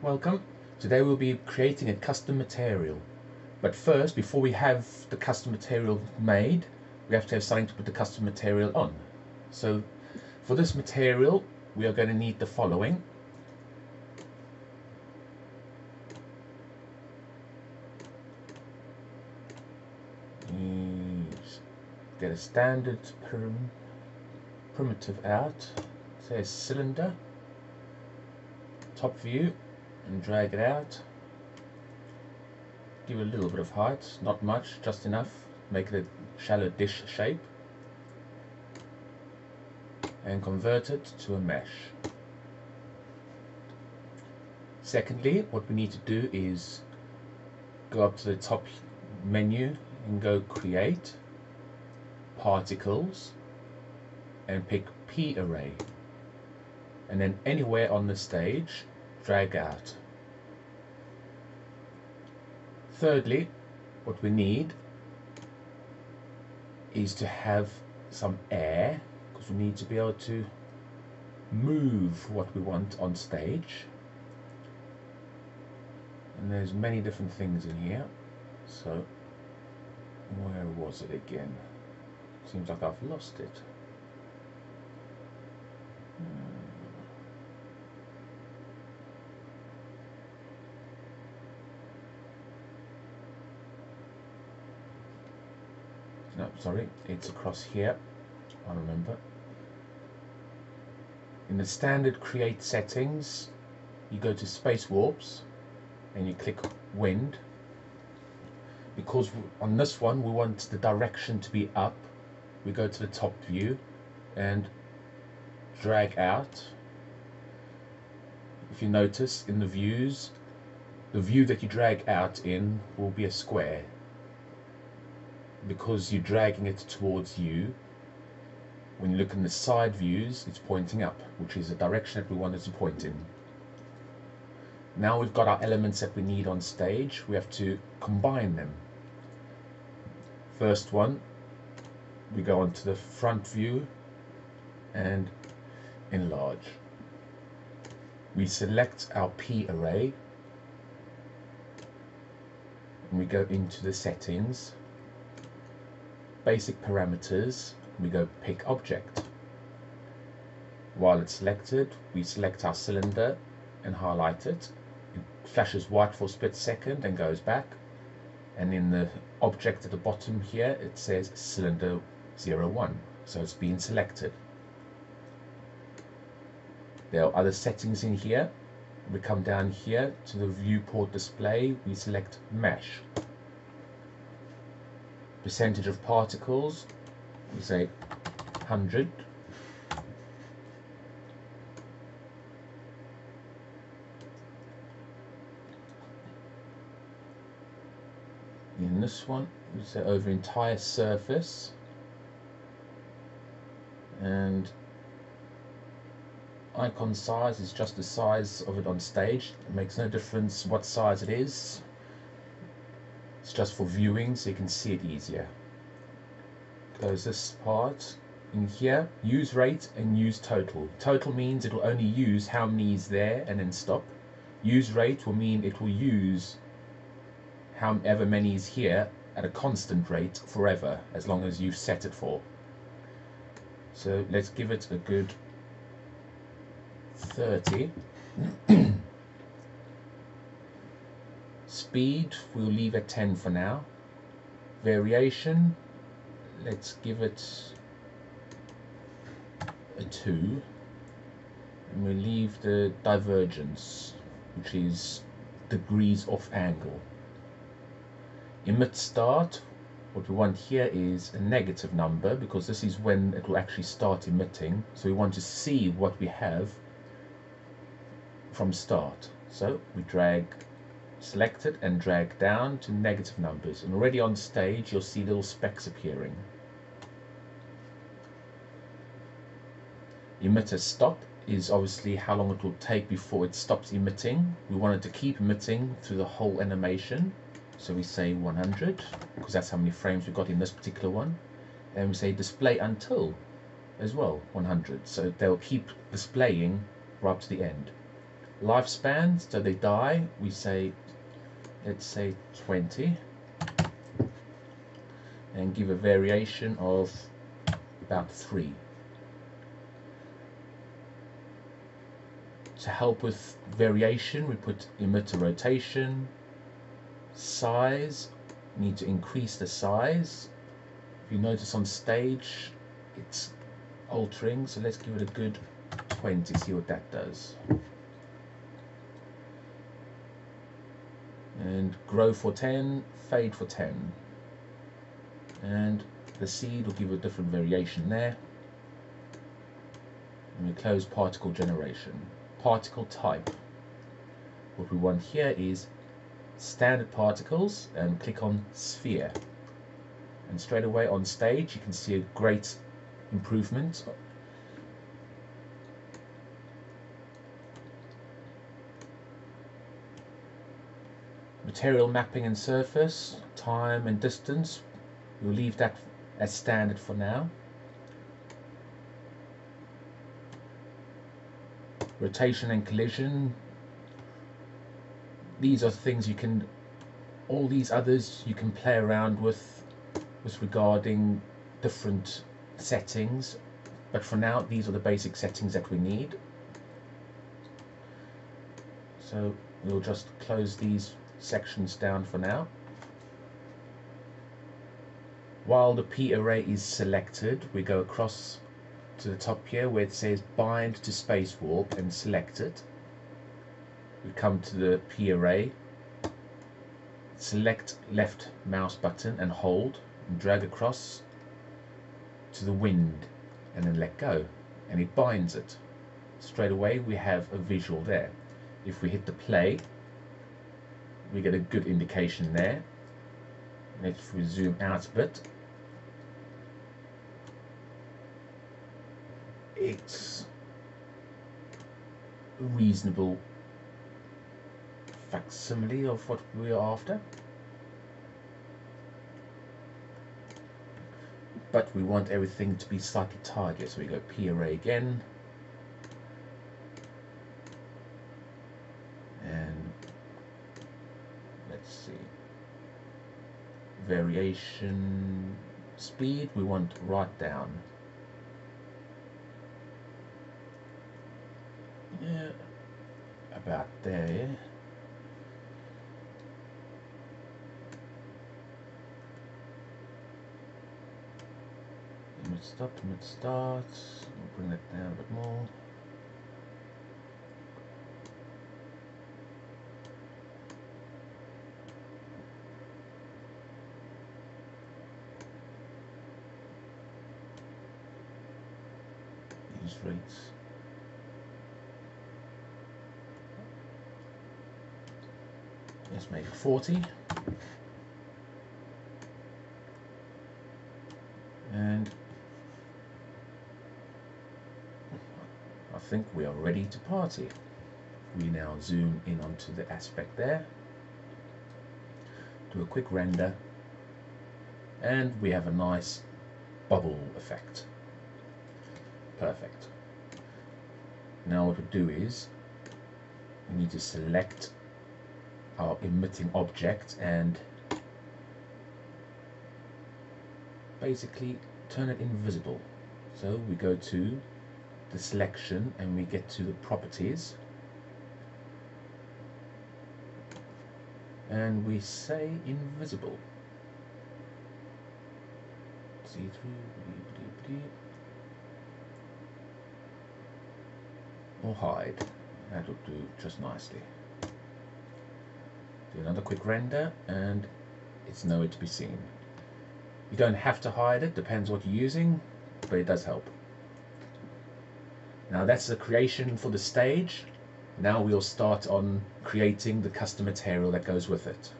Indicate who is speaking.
Speaker 1: Welcome. Today we'll be creating a custom material. But first, before we have the custom material made, we have to have something to put the custom material on. So for this material, we are going to need the following. Get a standard primitive out, say a cylinder, top view, and drag it out. Give it a little bit of height, not much, just enough, make it a shallow dish shape, and convert it to a mesh. Secondly, what we need to do is go up to the top menu and go create particles and pick P array, and then anywhere on the stage drag out. Thirdly, what we need is to have some air, because we need to be able to move what we want on stage, and there's many different things in here. So where was it again? Seems like I've lost it. No, sorry, it's across here. I remember. In the standard create settings, you go to space warps and you click wind. Because on this one we want the direction to be up, we go to the top view and drag out. If you notice in the views, the view that you drag out in will be a square, because you're dragging it towards you. When you look in the side views, it's pointing up, which is the direction that we want it to point in. Now we've got our elements that we need on stage, we have to combine them. First one, we go onto the front view and enlarge. We select our P array and we go into the settings, basic parameters, we go pick object. While it's selected, we select our cylinder and highlight it. It flashes white for a split second and goes back, and in the object at the bottom here it says cylinder 01, so it's been selected. There are other settings in here. We come down here to the viewport display, we select mesh. Percentage of particles, we say 100. In this one, we say over entire surface, and icon size is just the size of it on stage. It makes no difference what size it is. It's just for viewing, so you can see it easier. Close this part. In here, use rate and use total. Total means it will only use how many is there and then stop. Use rate will mean it will use however many is here at a constant rate forever, as long as you've set it for. So let's give it a good 30. Speed we'll leave at 10 for now. Variation, let's give it a 2, and we'll leave the divergence, which is degrees off angle. Emit start, what we want here is a negative number, because this is when it will actually start emitting, so we want to see what we have from start. So we select it and drag down to negative numbers, and already on stage you'll see little specks appearing. Emitter stop is obviously how long it will take before it stops emitting. We want it to keep emitting through the whole animation, so we say 100, because that's how many frames we've got in this particular one. And we say display until as well, 100, so they'll keep displaying right up to the end. lifespan, so they die, we say, let's say 20, and give a variation of about 3. To help with variation, we put emitter rotation, size, need to increase the size. If you notice on stage, it's altering, so let's give it a good 20, see what that does. And grow for 10, fade for 10. And the seed will give a different variation there. And we close particle generation. Particle type. What we want here is standard particles, and click on sphere. And straight away on stage you can see a great improvement. Material mapping and surface, time and distance, we'll leave that as standard for now. Rotation and collision, these are things you can, all these others you can play around with regarding different settings, but for now these are the basic settings that we need. So we'll just close these sections down for now. While the P array is selected, we go across to the top here where it says bind to space warp and select it. We come to the P array, select left mouse button and hold and drag across to the wind and then let go, and it binds it. Straight away we have a visual there. If we hit the play, we get a good indication there. And if we zoom out a bit, it's a reasonable facsimile of what we're after. But we want everything to be slightly tidier, so we go P array again. And let's see. Variation speed, we want right down. Yeah, about there. Mid stop to mid start. We'll bring that down a bit more. These rates. Let's make it 40. And I think we are ready to party. We now zoom in onto the aspect there, do a quick render, and we have a nice bubble effect. Perfect. Now what we do is we need to select our emitting object and basically turn it invisible. So we go to the selection and we get to the properties and we say invisible. See through or hide. That will do just nicely. Do another quick render and it's nowhere to be seen. You don't have to hide it, depends what you're using, but it does help. Now that's the creation for the stage. Now we'll start on creating the custom material that goes with it.